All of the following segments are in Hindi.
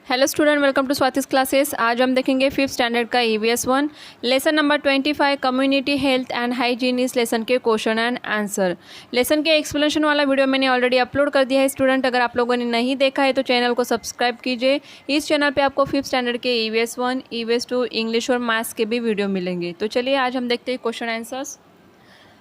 Hello student, welcome to Swati's classes. आज हम देखेंगे फिफ्थ स्टैंडर्ड का EVS 1 lesson number 25 community health and hygiene इस लेसन के क्वेश्चन एंड आंसर। लेसन के एक्सप्लेनेशन वाला वीडियो मैंने ऑलरेडी अपलोड कर दिया है स्टूडेंट। अगर आप लोगों ने नहीं देखा है तो चैनल को सब्सक्राइब कीजिए। इस चैनल पे आपको फिफ्थ स्टैंडर्ड के EVS 1, EVS 2, इंग्लिश और मैथ्स के भी वीडियो मिलेंगे। तो चलिए आज हम देखते हैं क्वेश्चन आंसर्स।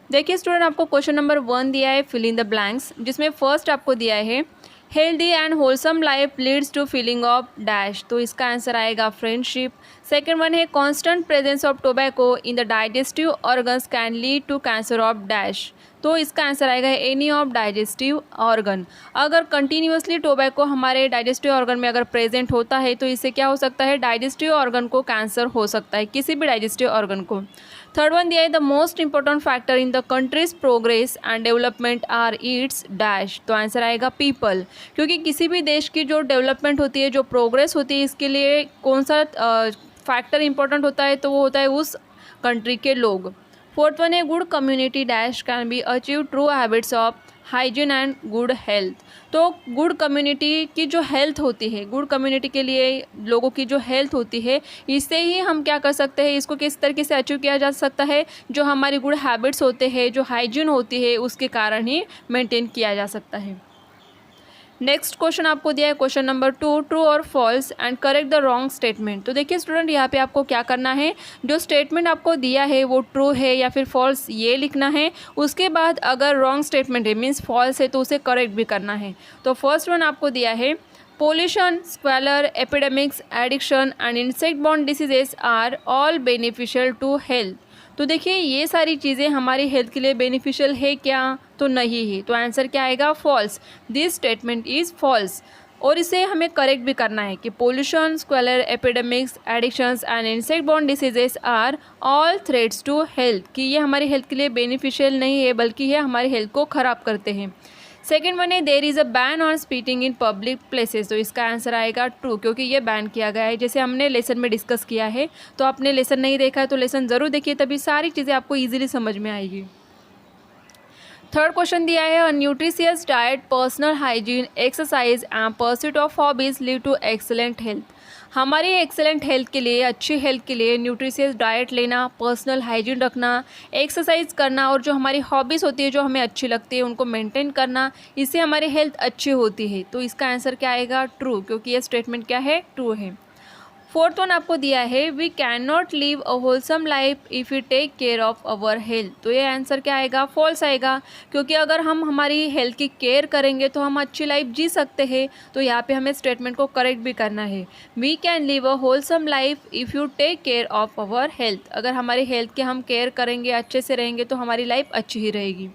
देखिए स्टूडेंट, आपको क्वेश्चन नंबर 1 दिया है फिल इन द ब्लैंक्स, जिसमें फर्स्ट आपको दिया है healthy and wholesome life leads to feeling of dash. तो इसका आंसर आएगा फ्रेंडशिप। सेकेंड वन है constant presence of tobacco in the digestive organs can lead to cancer of dash. तो इसका आंसर आएगा एनी ऑफ डाइजेस्टिव ऑर्गन। अगर कंटिन्यूसली टोबैको हमारे डाइजेस्टिव ऑर्गन में अगर प्रेजेंट होता है तो इससे क्या हो सकता है, डाइजेस्टिव ऑर्गन को कैंसर हो सकता है, किसी भी डाइजेस्टिव ऑर्गन को। थर्ड वन दिया है the most important factor in the country's progress and development are its dash. तो आंसर आएगा पीपल, क्योंकि किसी भी देश की जो डेवलपमेंट होती है, जो प्रोग्रेस होती है, इसके लिए कौन सा फैक्टर इंपॉर्टेंट होता है, तो वो होता है उस कंट्री के लोग। फोर्थ वन है good community dash can be achieve through habits of hygiene and good health. तो गुड कम्युनिटी की जो हेल्थ होती है, गुड कम्युनिटी के लिए लोगों की जो हेल्थ होती है, इससे ही हम क्या कर सकते हैं, इसको किस तरीके से अचीव किया जा सकता है, जो हमारी गुड हैबिट्स होते हैं, जो हाइजीन होती है, उसके कारण ही मेंटेन किया जा सकता है। नेक्स्ट क्वेश्चन आपको दिया है क्वेश्चन नंबर 2, ट्रू और false and correct the wrong statement. तो देखिए स्टूडेंट, यहाँ पे आपको क्या करना है, जो स्टेटमेंट आपको दिया है वो ट्रू है या फिर फॉल्स ये लिखना है। उसके बाद अगर रॉन्ग स्टेटमेंट है मीन्स फॉल्स है तो उसे करेक्ट भी करना है। तो फर्स्ट वन आपको दिया है pollution, squalor, epidemics, addiction and insect borne diseases are all beneficial to health. तो देखिए ये सारी चीज़ें हमारी हेल्थ के लिए बेनिफिशियल है क्या, तो नहीं है। तो आंसर क्या आएगा, false. This statement is false. और इसे हमें करेक्ट भी करना है कि pollution, squalor, epidemics, addictions and insect borne diseases are all threats to health, कि ये हमारी हेल्थ के लिए बेनिफिशियल नहीं है बल्कि ये हमारी हेल्थ को ख़राब करते हैं। सेकेंड वन है there is a ban on spitting in public places. तो इसका आंसर आएगा ट्रू, क्योंकि ये बैन किया गया है, जैसे हमने लेसन में डिस्कस किया है। तो आपने लेसन नहीं देखा है तो लेसन ज़रूर देखिए, तभी सारी चीज़ें आपको ईजिली समझ में आएगी। थर्ड क्वेश्चन दिया है nutritious diet, personal hygiene, exercise and pursuit of hobbies lead to excellent health. हमारी एक्सेलेंट हेल्थ के लिए, अच्छी हेल्थ के लिए न्यूट्रिशियस डाइट लेना, पर्सनल हाइजीन रखना, एक्सरसाइज करना और जो हमारी हॉबीज़ होती है, जो हमें अच्छी लगती है, उनको मेंटेन करना, इससे हमारी हेल्थ अच्छी होती है। तो इसका आंसर क्या आएगा, ट्रू, क्योंकि ये स्टेटमेंट क्या है, ट्रू है। फोर्थ वन आपको दिया है we can not live a wholesome life if you take care of our health. तो ये आंसर क्या आएगा, फॉल्स आएगा, क्योंकि अगर हम हमारी हेल्थ की केयर करेंगे तो हम अच्छी लाइफ जी सकते हैं। तो यहाँ पे हमें स्टेटमेंट को करेक्ट भी करना है। We can live a wholesome life if you take care of our health. अगर हमारी हेल्थ के हम केयर करेंगे, अच्छे से रहेंगे, तो हमारी लाइफ अच्छी ही रहेगी।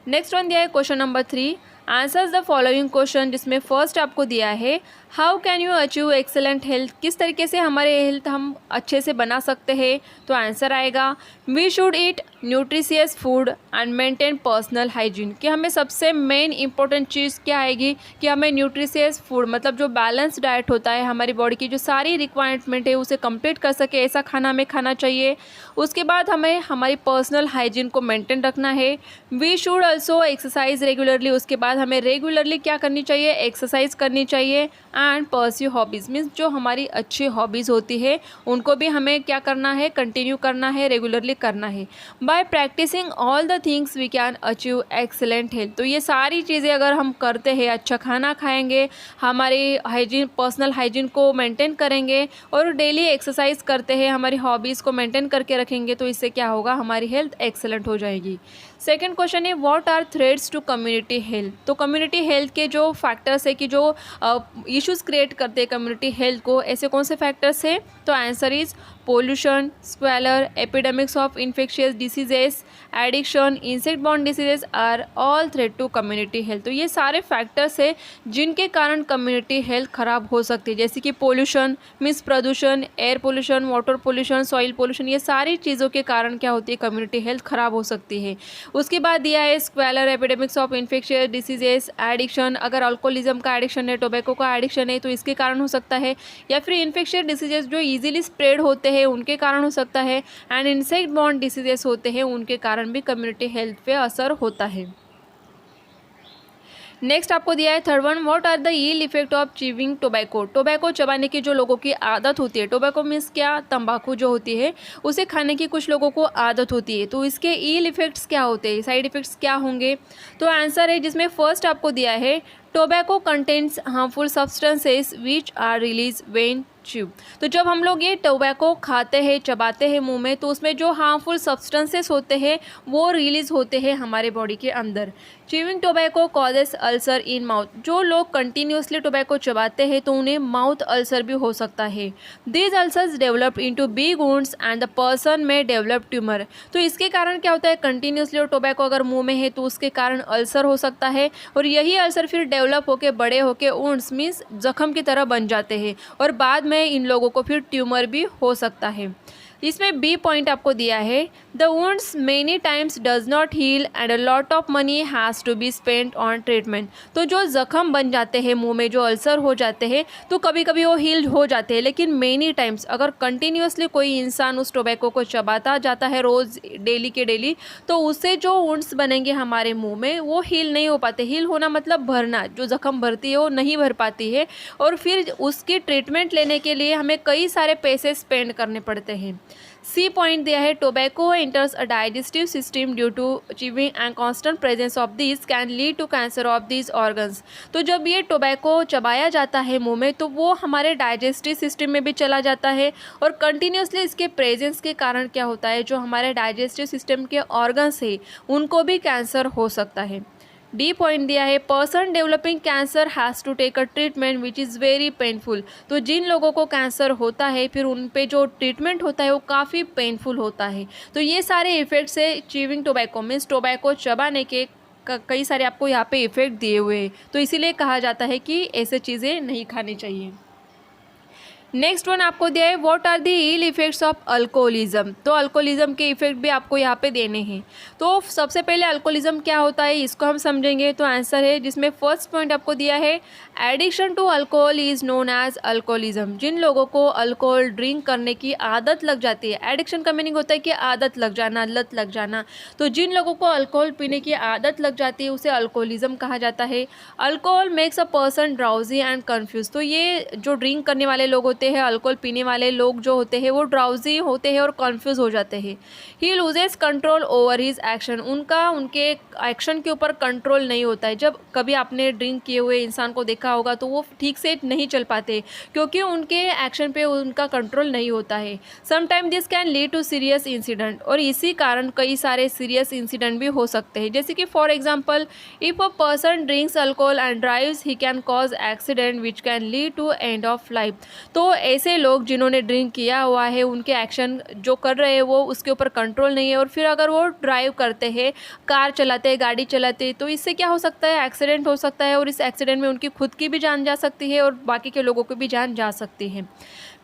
नेक्स्ट वन दिया है question number 3, answers the following question, जिसमें फर्स्ट आपको दिया है how can you achieve excellent health. किस तरीके से हमारे हेल्थ हम अच्छे से बना सकते हैं। तो आंसर आएगा we should eat nutritious food and maintain personal hygiene. कि हमें सबसे मेन इंपॉर्टेंट चीज़ क्या आएगी कि हमें न्यूट्रिशियस फूड, मतलब जो बैलेंस डाइट होता है, हमारी बॉडी की जो सारी रिक्वायरमेंट है उसे कंप्लीट कर सके, ऐसा खाना हमें खाना चाहिए। उसके बाद हमें हमारी पर्सनल हाइजीन को मेंटेन रखना है। We should also exercise regularly. उसके बाद हमें रेगुलरली क्या करनी चाहिए, एक्सरसाइज करनी चाहिए। एंड परस्यू हॉबीज़ मीन्स जो हमारी अच्छी हॉबीज़ होती है उनको भी हमें क्या करना है, कंटिन्यू करना है, रेगुलरली करना है। By practising all the things we can achieve excellent health. तो ये सारी चीज़ें अगर हम करते हैं, अच्छा खाना खाएंगे, हमारी हाइजीन, पर्सनल हाइजीन को मेंटेन करेंगे और डेली एक्सरसाइज करते हैं, हमारी हॉबीज़ को मेंटेन करके रखेंगे, तो इससे क्या होगा, हमारी हेल्थ एक्सेलेंट हो जाएगी। सेकेंड क्वेश्चन है what are threats to community health. तो कम्युनिटी हेल्थ के जो फैक्टर्स है कि जो इश्यूज़ क्रिएट करते हैं कम्युनिटी हेल्थ को, ऐसे कौन से फैक्टर्स है। तो answer is pollution, squalor, epidemics of infectious diseases, addiction, insect borne diseases are all threat to community health. तो ये सारे फैक्टर्स है जिनके कारण कम्युनिटी हेल्थ ख़राब हो सकती है, जैसे कि पोल्यूशन मीन्स प्रदूषण, air pollution, water pollution, soil pollution, ये सारी चीज़ों के कारण क्या होती है, कम्युनिटी हेल्थ ख़राब हो सकती है। उसके बाद दिया है squalor, epidemics of infectious diseases, addiction, अगर अल्कोहलिज्म का एडिक्शन है, टोबैको का एडिक्शन है तो इसके कारण हो सकता है, या फिर इन्फेक्शियस डिसीजेस जो ईजिली स्प्रेड होते हैं उनके कारण हो सकता है, एंड इंसेक्ट बॉर्न डिसीजेस होते हैं उनके कारण भी कम्युनिटी हेल्थ पे असर होता है। नेक्स्ट आपको दिया है third one, what are the ill effect of chewing tobacco. Tobacco चबाने की जो लोगों की आदत होती है, टोबैको मीन्स क्या, तंबाकू जो होती है उसे खाने की कुछ लोगों को आदत होती है, तो इसके इल इफेक्ट्स क्या होते हैं, साइड इफेक्ट्स क्या होंगे। तो आंसर है जिसमें फर्स्ट आपको दिया है tobacco contains harmful substances which are release when chew. तो जब हम लोग ये टोबैको खाते हैं, चबाते हैं मुंह में, तो उसमें जो हार्मफुल सब्सटेंसेस होते हैं वो रिलीज होते हैं हमारे बॉडी के अंदर। Chewing tobacco causes ulcer in mouth. जो लोग कंटिन्यूसली टोबैको चबाते हैं तो उन्हें माउथ अल्सर भी हो सकता है। These ulcers develop into big wounds and the person में डेवलप ट्यूमर। तो इसके कारण क्या होता है, कंटिन्यूसली टोबैको अगर मुंह में है तो उसके कारण अल्सर हो सकता है, और यही अल्सर फिर डेवलप होकर बड़े होकर वुंड्स मीन्स जख्म की तरह बन जाते हैं, और बाद में इन लोगों को फिर ट्यूमर भी हो सकता है। इसमें बी पॉइंट आपको दिया है, the wounds many times does not heal and a lot of money has to be spent on treatment. तो जो ज़ख़म बन जाते हैं मुंह में, जो अल्सर हो जाते हैं, तो कभी कभी वो हील हो जाते हैं, लेकिन मेनी टाइम्स अगर कंटिन्यूसली कोई इंसान उस टोबैको को चबाता जाता है रोज़ डेली के डेली, तो उससे जो वुंड्स बनेंगे हमारे मुंह में वो हील नहीं हो पाते। हील होना मतलब भरना, जो ज़ख़म भरती है वो नहीं भर पाती है, और फिर उसकी ट्रीटमेंट लेने के लिए हमें कई सारे पैसे स्पेंड करने पड़ते हैं। सी पॉइंट दिया है, tobacco enters a digestive system due to chewing and constant presence of this can lead to cancer of this organs. तो जब ये टोबैको चबाया जाता है मुंह में, तो वो हमारे डाइजेस्टिव सिस्टम में भी चला जाता है, और कंटिन्यूसली इसके प्रेजेंस के कारण क्या होता है, जो हमारे डाइजेस्टिव सिस्टम के ऑर्गन्स है उनको भी कैंसर हो सकता है। डी पॉइंट दिया है, person developing cancer has to take a treatment which is very painful. तो जिन लोगों को कैंसर होता है फिर उन पे जो ट्रीटमेंट होता है वो काफ़ी पेनफुल होता है। तो ये सारे इफ़ेक्ट्स है च्यूइंग टोबैको मीन्स टोबैको चबाने के कई सारे आपको यहाँ पे इफ़ेक्ट दिए हुए हैं, तो इसीलिए कहा जाता है कि ऐसे चीज़ें नहीं खानी चाहिए। नेक्स्ट वन आपको दिया है, what are the ill effects of alcoholism. तो अल्कोहलिज्म के इफेक्ट भी आपको यहाँ पे देने हैं। तो सबसे पहले अल्कोहलिज्म क्या होता है इसको हम समझेंगे। तो आंसर है जिसमें फर्स्ट पॉइंट आपको दिया है, addiction to alcohol is known as alcoholism. जिन लोगों को अल्कोहल ड्रिंक करने की आदत लग जाती है, एडिक्शन का मीनिंग होता है कि आदत लग जाना, लत लग जाना, तो जिन लोगों को अल्कोहल पीने की आदत लग जाती है उसे अल्कोहलिज्म कहा जाता है। Alcohol makes a person drowsy and confuse. तो ये जो ड्रिंक करने वाले लोग होते हैं, अल्कोहल पीने वाले लोग जो होते हैं वो ड्राउजी होते हैं और कन्फ्यूज हो जाते हैं। ही loses control over his action. उनके एक्शन के ऊपर कंट्रोल नहीं होता है। जब कभी आपने ड्रिंक किए हुए इंसान को देखा होगा तो वो ठीक से नहीं चल पाते, क्योंकि उनके एक्शन पे उनका कंट्रोल नहीं होता है। Sometime this can lead to serious incident, और इसी कारण कई सारे सीरियस इंसिडेंट भी हो सकते हैं। जैसे कि for example, if a person drinks alcohol and drives he can cause accident which can lead to end of life. तो ऐसे लोग जिन्होंने ड्रिंक किया हुआ है उनके एक्शन जो कर रहे हैं वो उसके ऊपर कंट्रोल नहीं है, और फिर अगर वो ड्राइव करते हैं, कार चलाते हैं, गाड़ी चलाते हैं, तो इससे क्या हो सकता है, एक्सीडेंट हो सकता है, और इस एक्सीडेंट में उनकी खुद की भी जान जा सकती है और बाकी के लोगों की भी जान जा सकती है।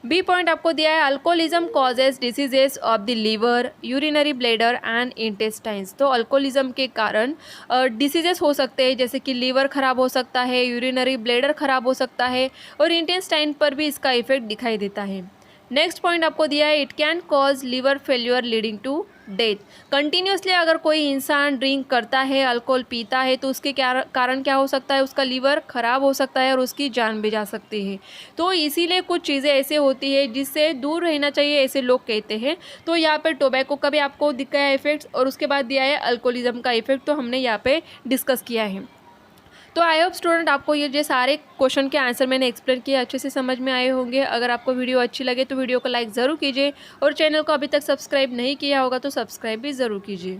बी पॉइंट आपको दिया है, alcoholism causes diseases of the liver, urinary bladder and intestines. तो अल्कोहलिज्म के कारण डिसीजेस हो सकते हैं, जैसे कि लीवर खराब हो सकता है, यूरिनरी ब्लैडर खराब हो सकता है, और इंटेस्टाइन पर भी इसका इफेक्ट दिखाई देता है। नेक्स्ट पॉइंट आपको दिया है, it can cause liver failure leading to death. Continuously अगर कोई इंसान ड्रिंक करता है, अल्कोहल पीता है, तो उसके कारण क्या हो सकता है, उसका लीवर ख़राब हो सकता है और उसकी जान भी जा सकती है। तो इसीलिए कुछ चीज़ें ऐसे होती है जिससे दूर रहना चाहिए, ऐसे लोग कहते हैं। तो यहाँ पे टोबैको का भी आपको दिखा है इफेक्ट्स, और उसके बाद दिया है अल्कोहलिज्म का इफेक्ट, तो हमने यहाँ पे डिस्कस किया है। तो आई होप स्टूडेंट आपको ये जो सारे क्वेश्चन के आंसर मैंने एक्सप्लेन किए अच्छे से समझ में आए होंगे। अगर आपको वीडियो अच्छी लगे तो वीडियो को लाइक ज़रूर कीजिए, और चैनल को अभी तक सब्सक्राइब नहीं किया होगा तो सब्सक्राइब भी ज़रूर कीजिए।